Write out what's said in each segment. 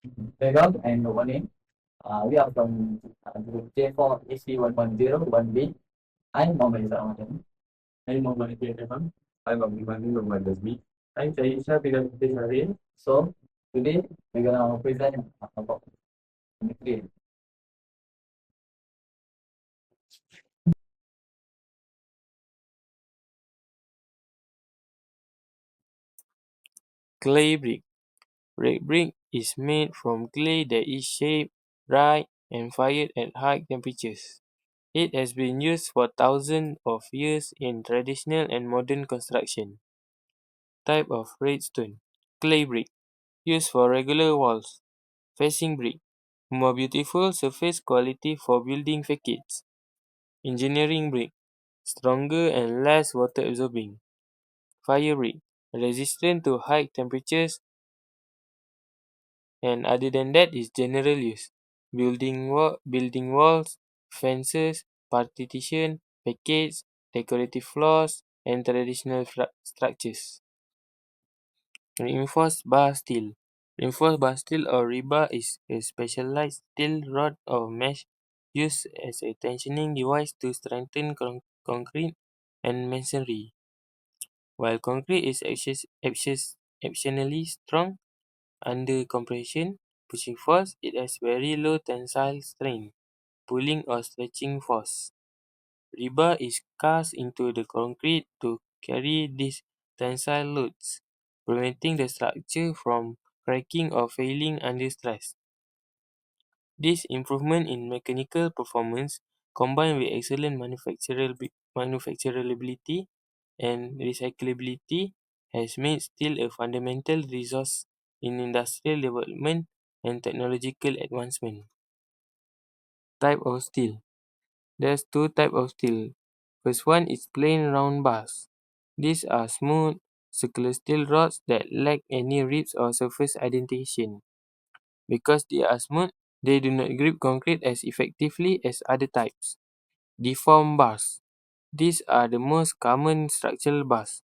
Welcome and good morning. We are from group J4 AC110 1B. I'm Mohammed Ramadan. I'm Mohammed Irfan. I'm Abdulmani Muhammad Azmi. I'm Shaisha Bigal Tisari. So today we're gonna present about nuclear. Clay brick. Red brick is made from clay that is shaped, dried, and fired at high temperatures. It has been used for thousands of years in traditional and modern construction. Type of red stone. Clay brick. Used for regular walls. Facing brick. More beautiful surface quality for building facades. Engineering brick. Stronger and less water absorbing. Fire brick. Resistant to high temperatures and other than that is general use. Building walls, fences, partition, facades, decorative floors, and traditional structures. Reinforced bar steel. Reinforced bar steel or rebar is a specialized steel rod or mesh used as a tensioning device to strengthen concrete and masonry. While concrete is exceptionally strong, under compression, pushing force, it has very low tensile strength, pulling or stretching force. Rebar is cast into the concrete to carry these tensile loads, preventing the structure from cracking or failing under stress. This improvement in mechanical performance, combined with excellent manufacturability and recyclability, has made steel a fundamental resource in industrial development and technological advancement. Type of steel. There's two types of steel. First one is plain round bars. These are smooth, circular steel rods that lack any ribs or surface indentation. Because they are smooth, they do not grip concrete as effectively as other types. Deformed bars. These are the most common structural bars,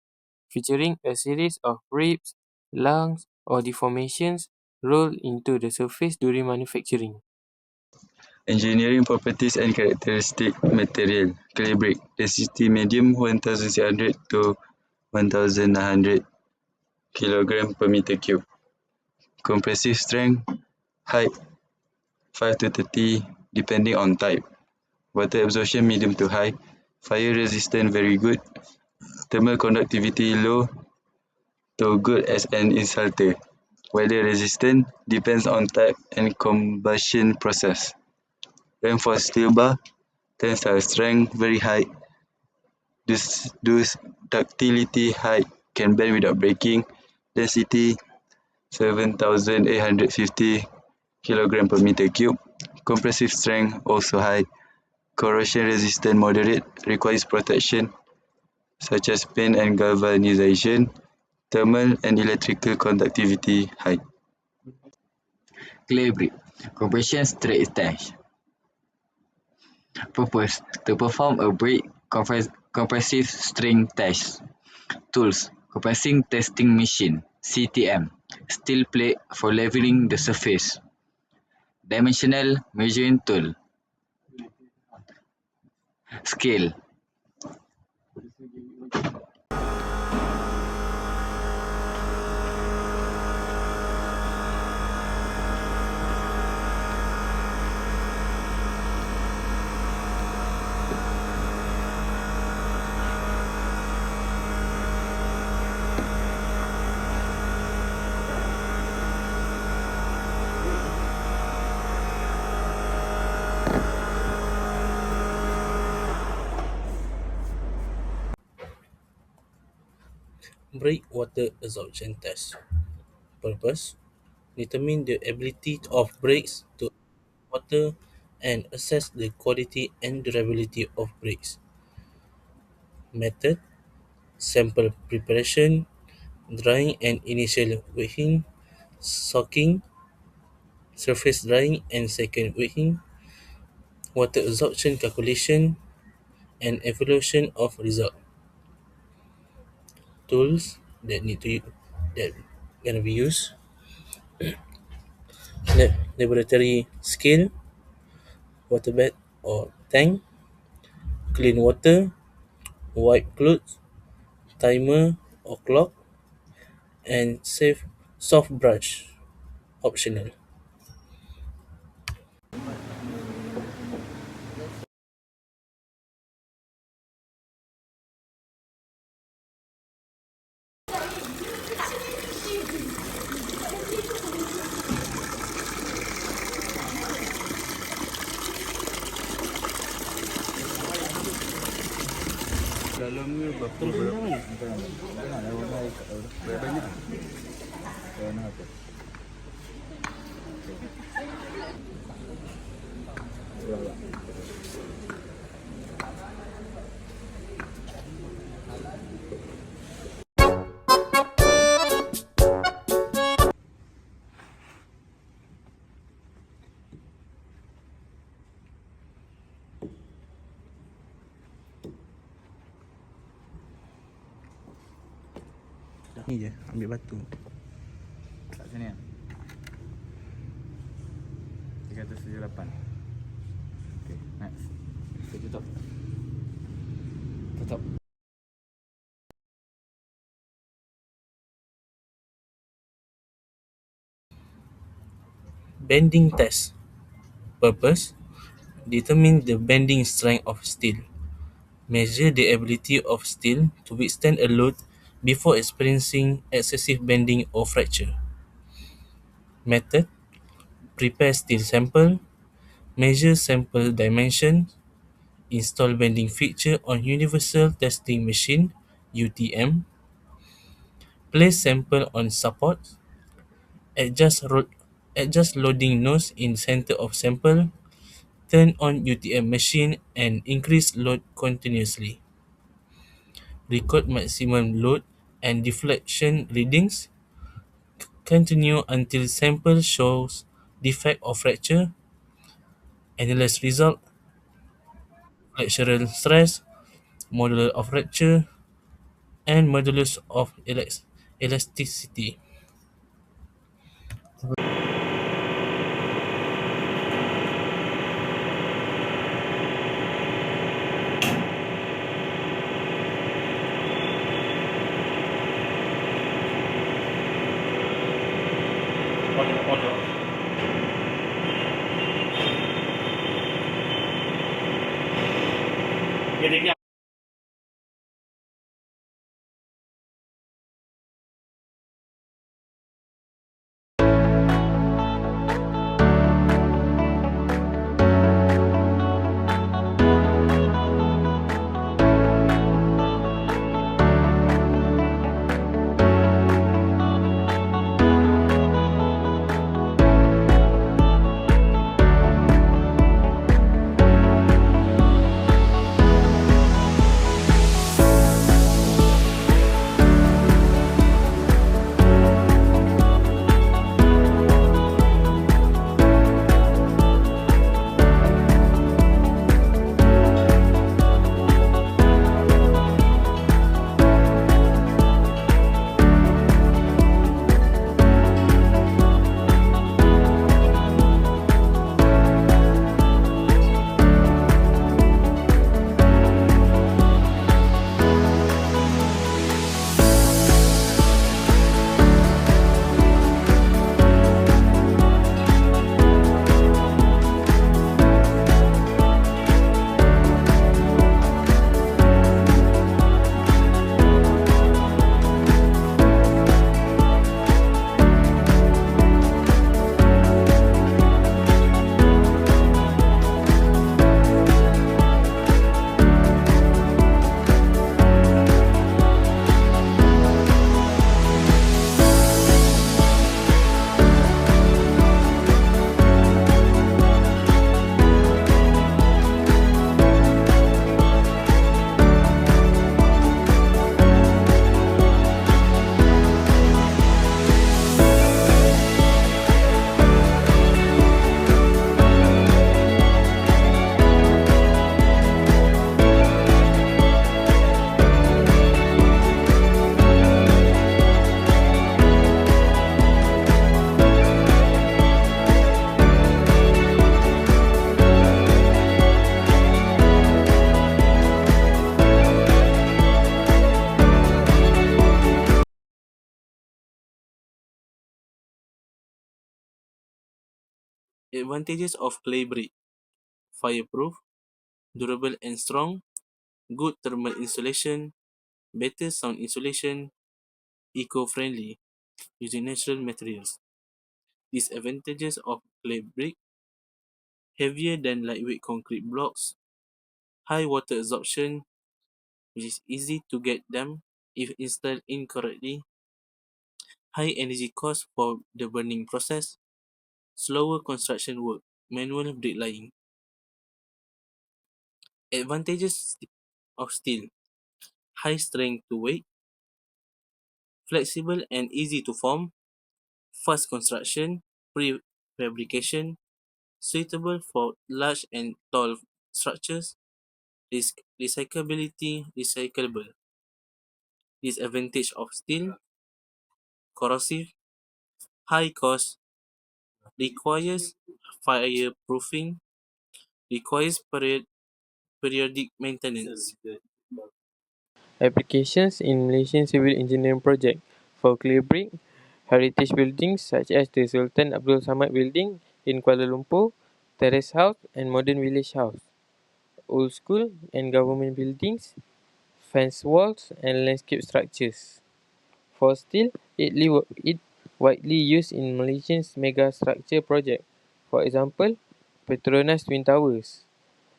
featuring a series of ribs, lungs, or deformations rolled into the surface during manufacturing. Engineering properties and characteristic material. Clay brick. Density medium 1600 to 1900 kilogram per meter cube. Compressive strength height 5 to 30 depending on type. Water absorption medium to high. Fire resistance very good. Thermal conductivity low to good as an insulator. Weather resistant depends on type and combustion process. Reinforced steel bar tensile strength very high. This ductility high can bend without breaking. Density 7,850 kilogram per meter cube. Compressive strength also high. Corrosion resistant moderate, requires protection such as paint and galvanization. Thermal and electrical conductivity high. Clay brick. Compression straight test. Purpose: to perform a brick compressive string test. Tools: compressing testing machine (CTM), steel plate for leveling the surface, dimensional measuring tool, scale. Breakwater absorption test. Purpose: determine the ability of brakes to absorb water and assess the quality and durability of brakes. Method: sample preparation, drying and initial weighing, soaking, surface drying and second weighing, water absorption calculation, and evaluation of result. Tools that gonna be used: laboratory scale, waterbed or tank, clean water, wipe clothes, timer or clock, and safe soft brush optional. Dalamnya berapa? Banyak. Ni je, ambil batu. Kat sini kan? 378. Okay, next. Okay, tutup. Tutup. Bending test. Purpose: determine the bending strength of steel. Measure the ability of steel to withstand a load before experiencing excessive bending or fracture. Method: prepare steel sample, measure sample dimension, install bending fixture on Universal Testing Machine (UTM), place sample on support, adjust loading nose in center of sample, turn on UTM machine and increase load continuously. Record maximum load and deflection readings. Continue until sample shows defect or fracture. Analyze result, flexural stress, modulus of fracture, and modulus of elasticity. ये देखिए Advantages of clay brick: fireproof, durable and strong, good thermal insulation, better sound insulation, eco-friendly, using natural materials. Disadvantages of clay brick: heavier than lightweight concrete blocks, high water absorption, which is easy to get damp if installed incorrectly, high energy cost for the burning process, slower construction work, manual bricklaying. Advantages of steel: high strength to weight, flexible and easy to form, fast construction, prefabrication, suitable for large and tall structures, recyclable. Disadvantage of steel: corrosive, high cost, requires fireproofing, requires periodic maintenance. Applications in Malaysian civil engineering project for clay brick, heritage buildings such as the Sultan Abdul Samad Building in Kuala Lumpur, terrace house and modern village house, old school and government buildings, fence walls and landscape structures. For steel, it widely used in Malaysia's mega structure project. For example, Petronas Twin Towers,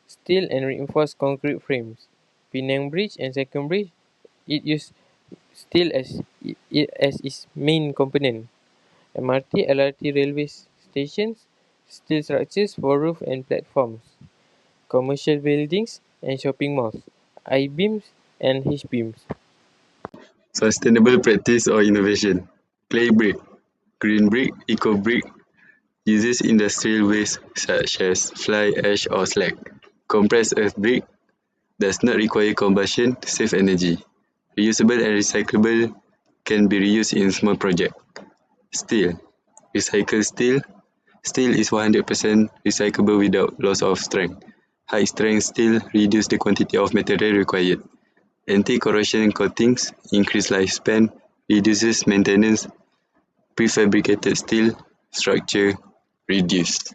steel and reinforced concrete frames, Penang Bridge and Second Bridge. It used steel as its main component. MRT, LRT railway stations, steel structures for roof and platforms. Commercial buildings and shopping malls, I-beams and H-beams. Sustainable practice or innovation. Clay brick, green brick, eco brick uses industrial waste such as fly ash or slag. Compressed earth brick does not require combustion to save energy. Reusable and recyclable can be reused in small projects. Steel, recycled steel. Steel is 100% recyclable without loss of strength. High strength steel reduce the quantity of material required. Anti-corrosion coatings increase lifespan, reduces maintenance. Prefabricated steel structure reduced.